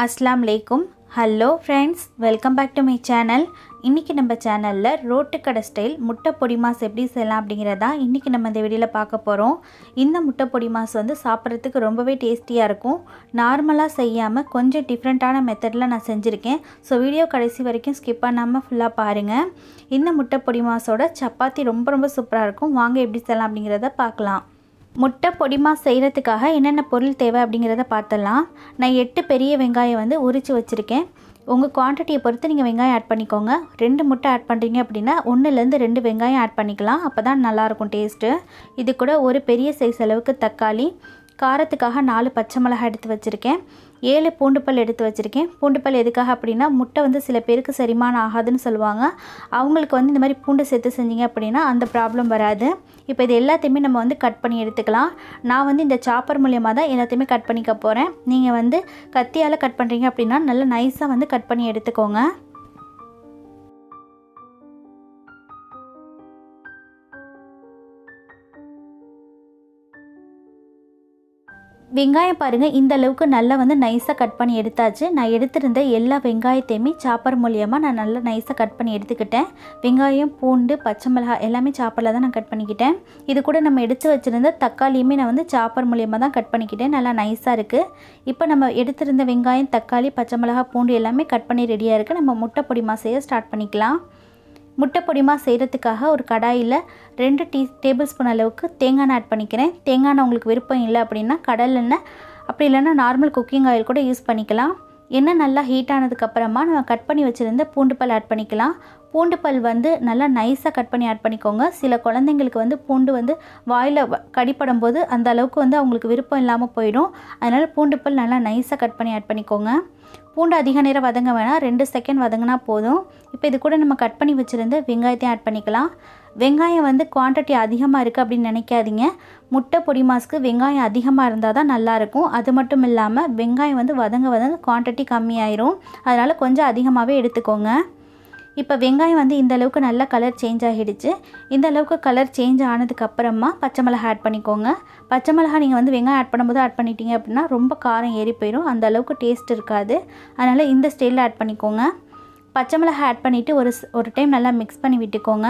अस्सलाम वालेकुम। Hello friends, welcome back to my channel. இன்றைக்கி நம்ம சேனலில் ரோட்டு கடை ஸ்டைல் முட்டை பொடி மாஸ் எப்படி செய்யலாம் அப்படிங்கிறதா இன்றைக்கி நம்ம இந்த வீடியோவில் பார்க்க போகிறோம். இந்த முட்டை பொடி மாஸ் சாப்பிட்றதுக்கு ரொம்பவே டேஸ்டியாக இருக்கும். நார்மலாக செய்யாமல் கொஞ்சம் டிஃப்ரெண்ட்டான மெத்தடில் நான் செஞ்சுருக்கேன். ஸோ வீடியோ கடைசி வரைக்கும் ஸ்கிப் பண்ணாமல் ஃபுல்லாக பாருங்கள். இந்த முட்டை பொடி மாஸோட சப்பாத்தி ரொம்ப சூப்பராக இருக்கும். வாங்க எப்படி செய்யலாம் அப்படிங்கிறத பார்க்கலாம். முட்டை பொடி மாஸ் செய்கிறதுக்காக என்னென்ன பொருள் தேவை அப்படிங்கிறத பார்த்துடலாம். நான் 8 பெரிய வெங்காயம் உரித்து வச்சுருக்கேன். உங்கள் குவான்டிட்டியை பொறுத்து நீங்கள் வெங்காயம் ஆட் பண்ணிக்கோங்க. 2 முட்டை ஆட் பண்ணுறீங்க அப்படின்னா 1லேருந்து 2 வெங்காயம் ஆட் பண்ணிக்கலாம். அப்போ தான் நல்லாயிருக்கும் டேஸ்ட்டு. இது கூட ஒரு பெரிய சைஸ் அளவுக்கு தக்காளி, காரத்துக்காக 4 பச்சை மிளகாய் எடுத்து வச்சுருக்கேன். 7 பூண்டுப்பல் எடுத்து வச்சுருக்கேன். பூண்டுப்பல் எதுக்காக அப்படின்னா முட்டை சில பேருக்கு செரிமானம் ஆகாதுன்னு சொல்லுவாங்க. அவங்களுக்கு இந்த மாதிரி பூண்டு சேர்த்து செஞ்சீங்க அப்படின்னா அந்த ப்ராப்ளம் வராது. இப்போ இது எல்லாத்தையுமே நம்ம கட் பண்ணி எடுத்துக்கலாம். நான் இந்த சாப்பர் மூலியமாக தான் எல்லாத்தையுமே கட் பண்ணிக்க போகிறேன். நீங்கள் கத்தியால் கட் பண்ணுறீங்க அப்படின்னா நல்லா நைஸாக கட் பண்ணி எடுத்துக்கோங்க. வெங்காயம் பாருங்கள், இந்த அளவுக்கு நல்லா நைஸாக கட் பண்ணி எடுத்தாச்சு. நான் எடுத்திருந்த எல்லா வெங்காயத்தையுமே சாப்பர் மூலியமாக நான் நல்லா நைஸாக கட் பண்ணி எடுத்துக்கிட்டேன். வெங்காயம், பூண்டு, பச்சை மிளகாய் எல்லாமே சாப்பரில் தான் நான் கட் பண்ணிக்கிட்டேன். இது கூட நம்ம எடுத்து வச்சுருந்த தக்காளியுமே நான் சாப்பர் மூலியமாக தான் கட் பண்ணிக்கிட்டேன். நல்லா நைஸாக இருக்குது. இப்போ நம்ம எடுத்திருந்த வெங்காயம், தக்காளி, பச்சை மிளகாய், பூண்டு எல்லாமே கட் பண்ணி ரெடியாக இருக்குது. நம்ம முட்டை பொடி மாஸ் செய்ய ஸ்டார்ட் பண்ணிக்கலாம். முட்டை பொடி மாஸ் செய்கிறதுக்காக ஒரு கடாயில் 2 டேபிள் ஸ்பூன் அளவுக்கு தேங்காய் எண்ணெய் ஆட் பண்ணிக்கிறேன். தேங்காய் எண்ணெய் உங்களுக்கு விருப்பம் இல்லை அப்படின்னா கடலெண்ணெய், அப்படி இல்லைன்னா நார்மல் குக்கிங் ஆயில் கூட யூஸ் பண்ணிக்கலாம். எண்ணெய் நல்லா ஹீட் ஆனதுக்கப்புறமா நம்ம கட் பண்ணி வச்சுருந்த பூண்டுப்பல் ஆட் பண்ணிக்கலாம். பூண்டுப்பல் நல்லா நைஸாக கட் பண்ணி ஆட் பண்ணிக்கோங்க. சில குழந்தைங்களுக்கு பூண்டு வாயில் கடிப்படும் போது அந்த அளவுக்கு அவங்களுக்கு விருப்பம் இல்லாமல் போயிடும். அதனால் பூண்டுப்பல் நல்லா நைஸாக கட் பண்ணி ஆட் பண்ணிக்கோங்க. பூண்டு அதிக நேரம் வதங்க வேணாம், 2 செகண்ட் வதங்கினா போதும். இப்போ இது கூட நம்ம கட் பண்ணி வச்சுருந்த வெங்காயத்தையும் ஆட் பண்ணிக்கலாம். வெங்காயம் குவான்டிட்டி அதிகமாக இருக்குது அப்படின்னு நினைக்காதீங்க. முட்டை பொடி மாஸ்க்கு வெங்காயம் அதிகமாக இருந்தால் தான் நல்லாயிருக்கும். அது மட்டும் இல்லாமல் வெங்காயம் வதங்க குவான்டிட்டி கம்மியாயிரும். அதனால் கொஞ்சம் அதிகமாகவே எடுத்துக்கோங்க. இப்போ வெங்காயம் இந்த அளவுக்கு நல்லா கலர் சேஞ்ச் ஆகிடுச்சு. இந்த அளவுக்கு கலர் சேஞ்ச் ஆனதுக்கப்புறமா பச்சை மிளகாய் ஆட் பண்ணிக்கோங்க. பச்சை மிளகாய் நீங்கள் வெங்காயம் ஆட் பண்ணும்போது ஆட் பண்ணிட்டீங்க அப்படின்னா ரொம்ப காரம் ஏறி போயிடும், அந்த அளவுக்கு டேஸ்ட் இருக்காது. அதனால் இந்த ஸ்டைலில் ஆட் பண்ணிக்கோங்க. பச்சை மிளகாய் ஆட் பண்ணிவிட்டு ஒரு டைம் நல்லா மிக்ஸ் பண்ணி விட்டுக்கோங்க.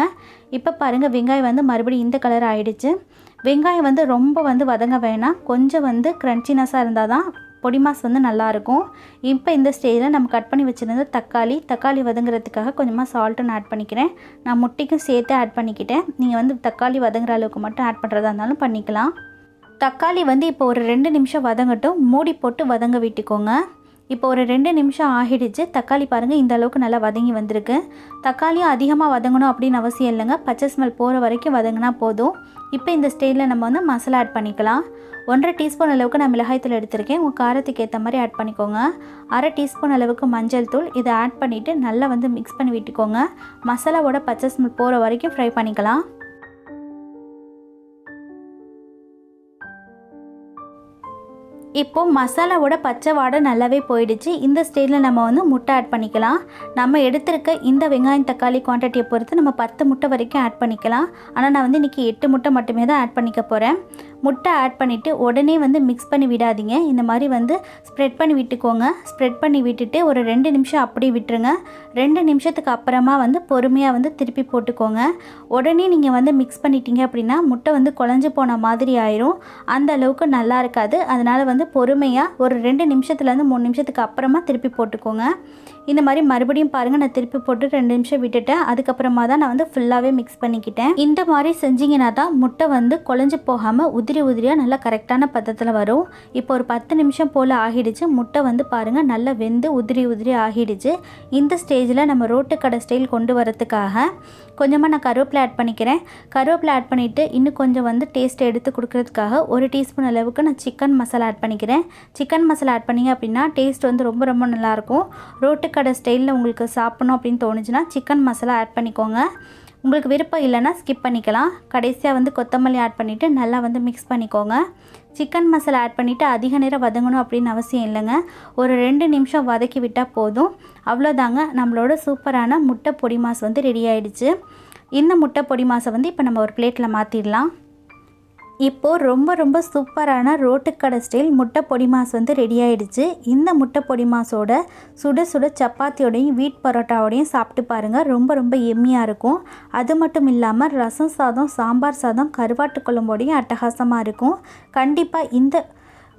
இப்போ பாருங்கள் வெங்காயம் மறுபடியும் இந்த கலர் ஆகிடுச்சு. வெங்காயம் ரொம்ப வதங்க வேணாம், கொஞ்சம் க்ரன்ச்சினஸாக இருந்தால் தான் பொடி மாஸ் நல்லாயிருக்கும். இப்போ இந்த ஸ்டேஜில் நம்ம கட் பண்ணி வச்சுருந்த தக்காளி வதங்குறதுக்காக கொஞ்சமாக சால்ட்டும் ஆட் பண்ணிக்கிறேன். நான் முட்டைக்கும் சேர்த்து ஆட் பண்ணிக்கிட்டேன். நீங்கள் தக்காளி வதங்குற அளவுக்கு மட்டும் ஆட் பண்ணுறதா இருந்தாலும் பண்ணிக்கலாம். தக்காளி இப்போ ஒரு 2 நிமிஷம் வதங்கட்டும். மூடி போட்டு வதங்க விட்டுக்கோங்க. இப்போ ஒரு 2 நிமிஷம் ஆகிடுச்சு. தக்காளி பாருங்கள் இந்த அளவுக்கு நல்லா வதங்கி வந்திருக்கு. தக்காளியும் அதிகமாக வதங்கணும் அப்படின்னு அவசியம் இல்லைங்க. பச்சை ஸ்மெல் போகிற வரைக்கும் வதங்கினா போதும். இப்போ இந்த ஸ்டைலில் நம்ம மசாலா ஆட் பண்ணிக்கலாம். 1.5 டீஸ்பூன் அளவுக்கு நான் மிளகாய்த்தூள் எடுத்திருக்கேன். உங்கள் காரத்துக்கு ஏற்ற மாதிரி ஆட் பண்ணிக்கோங்க. 1/2 டீஸ்பூன் அளவுக்கு மஞ்சள் தூள். இதை ஆட் பண்ணிவிட்டு நல்லா மிக்ஸ் பண்ணி விட்டுக்கோங்க. மசாலாவோட பச்சை ஸ்மெல் போகிற வரைக்கும் ஃப்ரை பண்ணிக்கலாம். இப்போது மசாலாவோட பச்சை வாடை நல்லாவே போயிடுச்சு. இந்த ஸ்டேஜில் நம்ம முட்டை ஆட் பண்ணிக்கலாம். நம்ம எடுத்திருக்க இந்த வெங்காயம் தக்காளி குவான்டிட்டியை பொறுத்து நம்ம 10 முட்டை வரைக்கும் ஆட் பண்ணிக்கலாம். ஆனால் நான் இன்றைக்கி 8 முட்டை மட்டுமே தான் ஆட் பண்ணிக்க போகிறேன். முட்டை ஆட் பண்ணிவிட்டு உடனே மிக்ஸ் பண்ணி விடாதீங்க. இந்த மாதிரி ஸ்ப்ரெட் பண்ணி விட்டுக்கோங்க. ஸ்ப்ரெட் பண்ணி விட்டுட்டு ஒரு 2 நிமிஷம் அப்படியே விட்டுருங்க. 2 நிமிஷத்துக்கு அப்புறமா பொறுமையாக திருப்பி போட்டுக்கோங்க. உடனே நீங்கள் மிக்ஸ் பண்ணிட்டீங்க அப்படின்னா முட்டை குழஞ்சி போன மாதிரி ஆயிரும். அந்த அளவுக்கு நல்லா இருக்காது. அதனால் பொறுமையாக ஒரு 2 நிமிஷத்துலேருந்து 3 நிமிஷத்துக்கு அப்புறமா திருப்பி போட்டுக்கோங்க. இந்த மாதிரி மறுபடியும் பாருங்கள், நான் திருப்பி போட்டு 2 நிமிஷம் விட்டுட்டேன். அதுக்கப்புறமா தான் நான் ஃபுல்லாகவே மிக்ஸ் பண்ணிக்கிட்டேன். இந்த மாதிரி செஞ்சிங்கன்னா தான் முட்டை குழஞ்சி போகாமல் உதிரியாக நல்லா கரெக்டான பதத்தில் வரும். இப்போ ஒரு 10 நிமிஷம் போல் ஆகிடுச்சு. முட்டை பாருங்கள் நல்லா வெந்து உதிரி ஆகிடுச்சு. இந்த ஸ்டேஜில் நம்ம ரோட்டு கடை ஸ்டைல் கொண்டு வரதுக்காக கொஞ்சமாக நான் கருவேப்பிலை ஆட் பண்ணிக்கிறேன். கருவேப்பிலை ஆட் பண்ணிவிட்டு இன்னும் கொஞ்சம் டேஸ்ட் எடுத்து கொடுக்கறதுக்காக 1 டீஸ்பூன் அளவுக்கு நான் சிக்கன் மசாலா ஆட் பண்ணிக்கிறேன். சிக்கன் மசாலா ஆட் பண்ணிங்க அப்படின்னா டேஸ்ட் ரொம்ப நல்லாயிருக்கும். ரோட்டு கடை ஸ்டைலில் உங்களுக்கு சாப்பிடணும் அப்படின்னு தோணுச்சுன்னா சிக்கன் மசாலா ஆட் பண்ணிக்கோங்க. உங்களுக்கு விருப்பம் இல்லைன்னா ஸ்கிப் பண்ணிக்கலாம். கடைசியாக கொத்தமல்லி ஆட் பண்ணிவிட்டு நல்லா மிக்ஸ் பண்ணிக்கோங்க. சிக்கன் மசாலா ஆட் பண்ணிவிட்டு அதிக நேரம் வதங்கணும் அப்படின்னு அவசியம் இல்லைங்க. ஒரு 2 நிமிஷம் வதக்கி விட்டால் போதும். அவ்வளோதாங்க, நம்மளோட சூப்பரான முட்டை பொடி மாஸ் ரெடி ஆகிடுச்சு. இந்த முட்டை பொடி மாஸை இப்போ நம்ம ஒரு பிளேட்டில் மாற்றிடலாம். இப்போது ரொம்ப சூப்பரான ரோட்டுக்கடை ஸ்டைல் முட்டை பொடிமாஸ் வந்து ரெடி ஆகிடுச்சு. இந்த முட்டை பொடிமாஸோட சுட சுட சப்பாத்தியோடையும் வீட் பரோட்டாவோடையும் சாப்பிட்டு பாருங்கள். ரொம்ப எம்மியாக இருக்கும். அது மட்டும் இல்லாமல் ரசம் சாதம், சாம்பார் சாதம், கருவாட்டு குழம்போடையும் அட்டகாசமாக இருக்கும். கண்டிப்பாக இந்த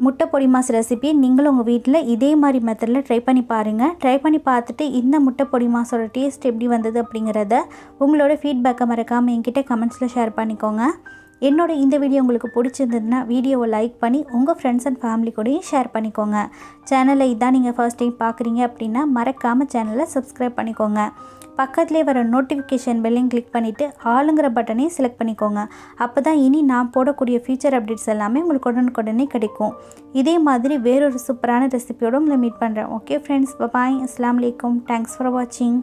முட்டை பொடிமாஸ் ரெசிபி நீங்களும் உங்கள் வீட்டில் இதே மாதிரி மெத்தடில் ட்ரை பண்ணி பாருங்கள். ட்ரை பண்ணி பார்த்துட்டு இந்த முட்டை பொடிமாஸோட டேஸ்ட் எப்படி வந்தது அப்படிங்கிறத உங்களோட ஃபீட்பேக்கை மறக்காமல் என்கிட்ட கமெண்ட்ஸில் ஷேர் பண்ணிக்கோங்க. என்னோட இந்த வீடியோ உங்களுக்கு பிடிச்சிருந்ததுன்னா வீடியோவை லைக் பண்ணி உங்கள் ஃப்ரெண்ட்ஸ் அண்ட் ஃபேமிலி கூடயும் ஷேர் பண்ணிக்கோங்க. சேனலை இதான் நீங்கள் ஃபர்ஸ்ட் டைம் பார்க்குறீங்க அப்படின்னா மறக்காமல் சேனலை சப்ஸ்கிரைப் பண்ணிக்கோங்க. பக்கத்துலேயே வர நோட்டிஃபிகேஷன் பெல்லையும் கிளிக் பண்ணிவிட்டு ஆளுங்கிற பட்டனையும் செலக்ட் பண்ணிக்கோங்க. அப்போ தான் இனி நான் போடக்கூடிய ஃபியூச்சர் அப்டேட்ஸ் எல்லாமே உங்களுக்கு உடனுக்குடனே கிடைக்கும். இதே மாதிரி வேறொரு சூப்பரான ரெசிபியோடு உங்களை மீட் பண்ணுறேன். ஓகே ஃப்ரெண்ட்ஸ், பாய். அஸ்ஸலாமு அலைக்கும். தேங்க்ஸ் ஃபார் வாட்சிங்.